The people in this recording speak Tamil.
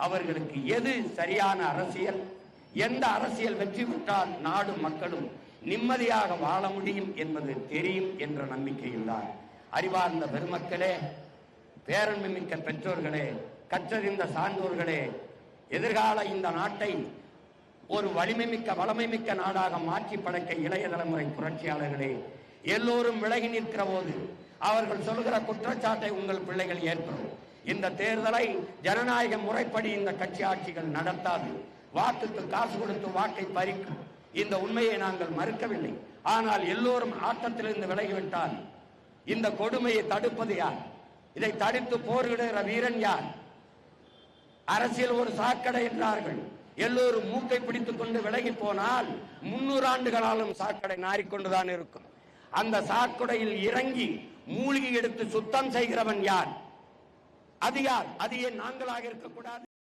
அவர்களுக்கு எது சரியான அரசியல், எந்த அரசியல் வெற்றி பெற்றால் நாடும் மக்களும் நிம்மதியாக வாழ முடியும் என்பது தெரியும் என்ற நம்பிக்கையில் தான். அறிவார்ந்த பெருமக்களே, பேரன்பு மிக்க பெற்றோர்களே, கற்றறிந்த சான்றோர்களே, எதிர்கால இந்த நாட்டை ஒரு வலிமை மிக்க வளமை மிக்க நாடாக மாற்றி படைக்க இளைய தலைமுறை புரட்சியாளர்களே, எல்லோரும் விலகி நிற்கிற போது அவர்கள் சொல்கிற குற்றச்சாட்டை உங்கள் பிள்ளைகள் ஏற்படும். இந்த தேர்தலை ஜனநாயக முறைப்படி இந்த கட்சி ஆட்சிகள் நடத்தாது. வாக்குக்கு காசு கொடுத்து வாக்கை பறிக்கும். இந்த உண்மையை நாங்கள் மறுக்கவில்லை. ஆனால் எல்லோரும் ஆட்டத்திலிருந்து விலகிவிட்டால் இந்த கொடுமையை தடுப்பது யார்? இதை தடுத்து போரிடுகிற வீரன் யார்? அரசியல் ஒரு சாக்கடை என்றார்கள். எல்லோரும் மூக்கை பிடித்துக் கொண்டு விலகி போனால் 300 ஆண்டுகளாலும் சாக்கடை நாறிக்கொண்டுதான் இருக்கும். அந்த சாக்கடையில் இறங்கி மூழ்கி எடுத்து சுத்தம் செய்கிறவன் யார்? அது யார்? அது ஏன் நாங்களாக இருக்கக்கூடாது?